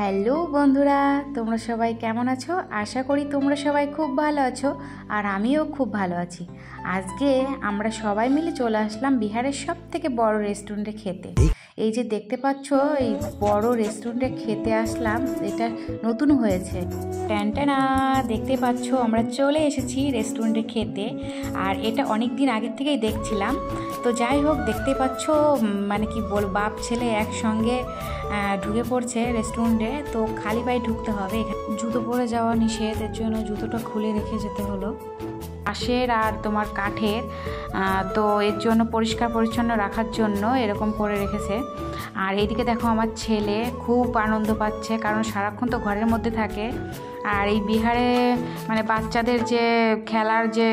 Hello বন্ধুরা, তোমরা সবাই কেমন আছো? আশা করি তোমরা সবাই খুব ভালো আছো আর আমিও খুব ভালো আছি। আজকে আমরা সবাই মিলে চলে আসলাম বিহারের সবথেকে বড় রেস্টুরেন্টে খেতে। এই যে দেখতে পাচ্ছ, এই বড় রেস্টুরেন্টে খেতে আসলাম, এটা নতুন হয়েছে। ট্যানটানা, দেখতে পাচ্ছ আমরা চলে এসেছি রেস্টুরেন্টে খেতে। আর এটা অনেক দিন আগের থেকেই দেখছিলাম। তো যাই হোক, দেখতে পাচ্ছ মানে কি বল, বাপ ছেলে একসঙ্গে ঢুকে পড়ছে রেস্টুরেন্টে। তো খালি পায়ে ঢুকতে হবে, এখানে জুতো পরে যাওয়া নিষেধ, এর জন্য জুতোটা খুলে রেখে যেতে হলো। বাঁশের আর তোমার কাঠের, তো এর জন্য পরিষ্কার পরিচ্ছন্ন রাখার জন্য এরকম করে রেখেছে। আর এইদিকে দেখো আমার ছেলে খুব আনন্দ পাচ্ছে, কারণ সারাক্ষণ তো ঘরের মধ্যে থাকে। আর এই বিহারে মানে বাচ্চাদের যে খেলার যে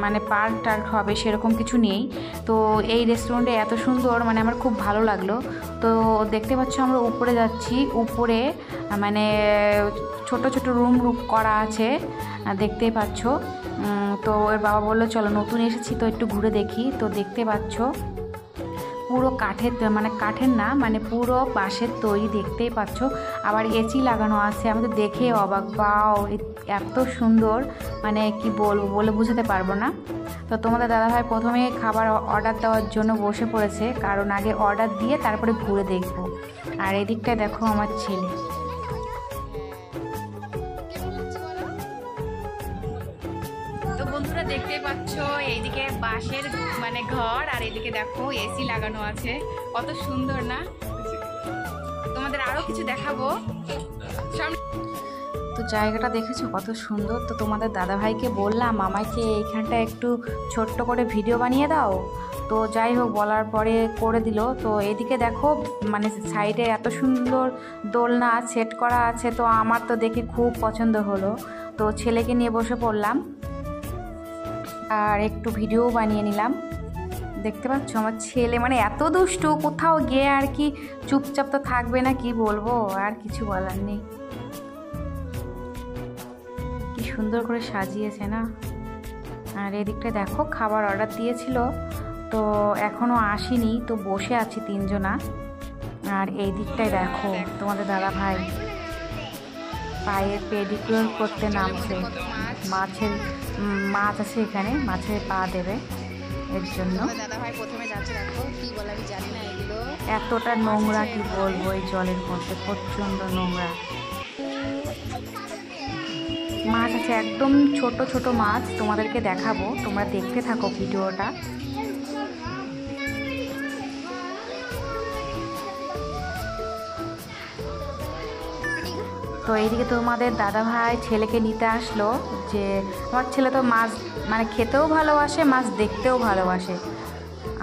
মানে পার্ক টার্ক হবে সেরকম কিছু নেই। তো এই রেস্টুরেন্টে এত সুন্দর, মানে আমার খুব ভালো লাগলো। তো দেখতে পাচ্ছ আমরা উপরে যাচ্ছি, উপরে মানে ছোট ছোট রুম করা আছে, দেখতেই পাচ্ছ। তো ওর বাবা বললো চলো নতুন এসেছি তো একটু ঘুরে দেখি। তো দেখতে পাচ্ছ পুরো কাঠের, মানে কাঠের না, মানে পুরো বাঁশের তৈরি, দেখতেই পাচ্ছ। আবার এসি লাগানো আছে, আমি তো দেখে অবাক, বাও এত সুন্দর, মানে কি বলবো, বলে বোঝাতে পারবো না। তো তোমাদের দাদাভাই প্রথমে খাবার অর্ডার দেওয়ার জন্য বসে পড়েছে, কারণ আগে অর্ডার দিয়ে তারপরে ঘুরে দেখবো। আর এদিকটায় দেখো আমার ছেলে। তো বন্ধুরা দেখতে পাচ্ছ এইদিকে বাঁশের মানে ঘর, আর এদিকে দেখো এসি লাগানো আছে, কত সুন্দর না? তোমাদের আরো কিছু দেখাবো। তো জায়গাটা দেখেছো কত সুন্দর। তো তোমাদের দাদাভাইকে বললাম আমাকে এইখানটা একটু ছোট্ট করে ভিডিও বানিয়ে দাও। তো যাই হোক, বলার পরে করে দিল। তো এদিকে দেখো মানে সাইডে এত সুন্দর দোলনা সেট করা আছে, তো আমার তো দেখে খুব পছন্দ হলো। তো ছেলেকে নিয়ে বসে পড়লাম আর একটু ভিডিও বানিয়ে নিলাম। দেখতে পাচ্ছ আমার ছেলে মানে এত দুষ্টু, কোথাও গিয়ে আর কি চুপচাপ তো থাকবে না, কি বলবো, আর কিছু বলার নেই। কি সুন্দর করে সাজিয়েছে না। আর এদিকটা দেখো খাবার অর্ডার দিয়েছিল, তো এখনো আসেনি, তো বসে আছি তিনজনা। আর এই দিকটায় দেখো তোমাদের দাদা ভাই পায়ের পেডিকিউর করতে নামছে। মাছ আছে এখানে, মাছের পা দেবে, এর জন্য এতটা নোংরা, কি বলবো, এই জলের মধ্যে প্রচন্ড নোংরা। মাছ আছে একদম ছোট ছোট মাছ, তোমাদেরকে দেখাবো, তোমরা দেখতে থাকো ভিডিওটা। তো এইদিকে তোমাদের দাদাভাই ছেলেকে নিতে আসলো, যে আমার ছেলে তো মাছ মানে খেতেও ভালোবাসে, মাছ দেখতেও ভালোবাসে।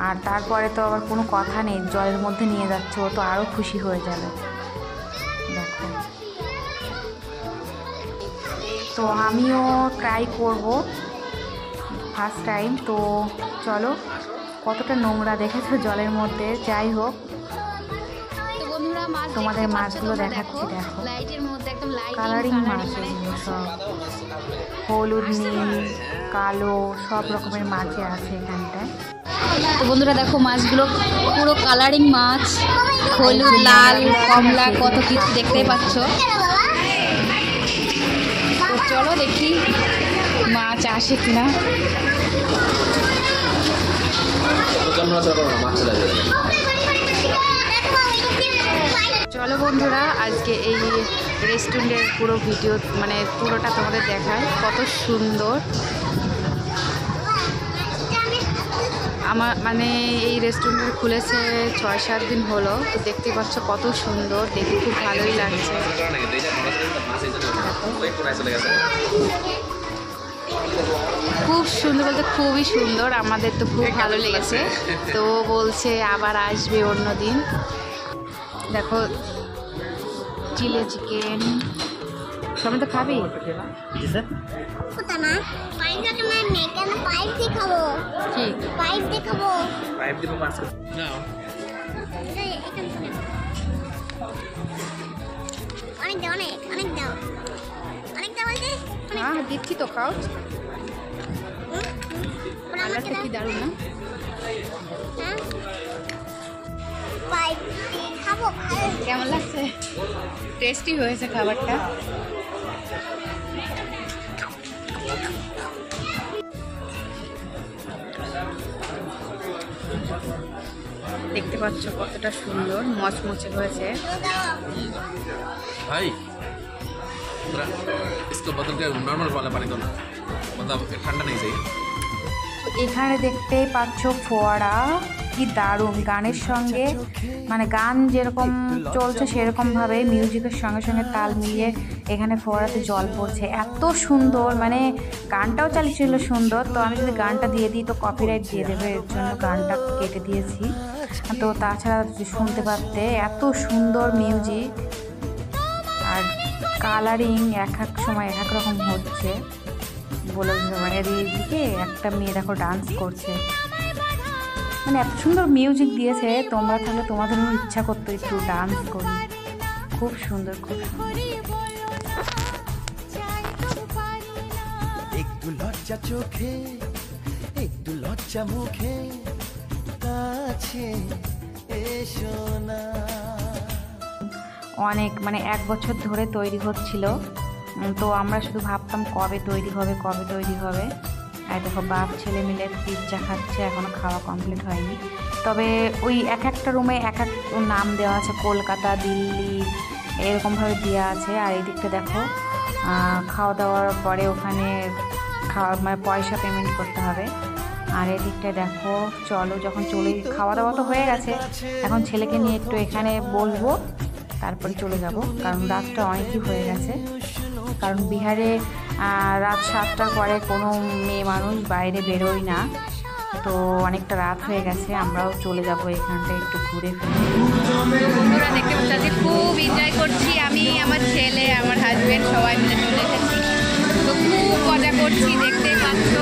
আর তারপরে তো আবার কোনো কথা নেই, জলের মধ্যে নিয়ে যাচ্ছে, ও তো আরও খুশি হয়ে যাবে। দেখো, তো আমিও ট্রাই করব ফার্স্ট টাইম। তো চলো, কতটা নোংরা দেখেছো জলের মধ্যে। যাই হোক, তোমাদের মাছগুলো দেখাচ্ছি, দেখো কালারিং মাছ, এগুলো সব হলুদ, নীল, কালো, সব রকমের মাছই আছে এখানটায়। তো বন্ধুরা দেখো মাছগুলো পুরো কালারিং মাছ, হলুদ, লাল, কমলা, কত কিছু দেখতেই পাচ্ছ। তো চলো দেখি মাছ আসে কিনা। চলো বন্ধুরা, আজকে এই রেস্টুরেন্টের পুরো ভিডিও মানে পুরোটা তোমাদের দেখায়, কত সুন্দর। আমার মানে এই রেস্টুরেন্ট খুলেছে 6-7 দিন হলো। তো দেখতে পাচ্ছ কত সুন্দর, দেখে খুব ভালোই লাগছে। খুব সুন্দর বলতে খুবই সুন্দর, আমাদের তো খুব ভালো লেগেছে। তো বলছে আবার আসবে অন্য দিন। দেখো চিলি চিকেন, তুমি তো খাবি? হ্যাঁ দিচ্ছি তো, খাও। কি দারুণ না? কেমন লাগছে? টেস্টি হয়েছে খাবারটা। দেখতে পাচ্ছ কতটা সুন্দর মচমচে হয়েছে। भाई इसको बदल के नॉर्मल वाला पानी दो ना, मतलब ठंडा नहीं चाहिए। এখানে দেখতেই পাচ্ছ ফোয়ারা, কি দারুণ গানের সঙ্গে, মানে গান যেরকম চলছে সেরকমভাবে মিউজিকের সঙ্গে সঙ্গে তাল মিলিয়ে এখানে ফোয়ারাতে জল পড়ছে। এত সুন্দর, মানে গানটাও চালিয়েছিল সুন্দর। তো আমি যদি গানটা দিয়ে দিই তো কপিরাইট দিয়ে দেবে, এর জন্য গানটা কেটে দিয়েছি। তো তাছাড়া যদি শুনতে পারতে, এত সুন্দর মিউজিক আর কালারিং এক এক সময় এক এক রকম হচ্ছে বলে মানে এদিকে একটা মেয়ে দেখো ডান্স করছে, মানে এত সুন্দর মিউজিক দিয়েছে। তোমরা থাকলে তোমাদেরও ইচ্ছা করতো একটু ডান্স করি। খুব সুন্দর, খুব সুন্দর। একটু লজ্জা চোখে, একটু লজ্জা মুখে, কাছে এসো না। অনেক মানে 1 বছর ধরে তৈরি হচ্ছিল। তো আমরা শুধু ভাবতাম কবে তৈরি হবে, কবে তৈরি হবে। আর দেখো বাপ ছেলে মিলে পিৎজা খাচ্ছে, এখনও খাওয়া কমপ্লিট হয়নি। তবে ওই এক একটা রুমে এক এক নাম দেওয়া আছে, কলকাতা, দিল্লি এরকমভাবে দেওয়া আছে। আর এই দিকটা দেখো খাওয়া দাওয়ার পরে ওখানে খাওয়া মানে পয়সা পেমেন্ট করতে হবে। আর এদিকটা দেখো চলো, যখন চলে খাওয়া দাওয়া তো হয়ে গেছে, এখন ছেলেকে নিয়ে একটু এখানে বলবো, তারপরে চলে যাব, কারণ রাতটা অনেকই হয়ে গেছে। কারণ বিহারে রাত 7টার পরে কোনো মেয়ে মানুষ বাইরে বেরোয় না, তো অনেকটা রাত হয়ে গেছে। আমরাও চলে যাব এখানটা একটু ঘুরে ফিরে। বন্ধুরা দেখতে পাচ্ছি খুব এনজয় করছি, আমি আমার ছেলে আমার হাজবেন্ড সবাই মিলে চলে এসেছি। তো খুব মজা করছি, দেখতেই পাচ্ছ।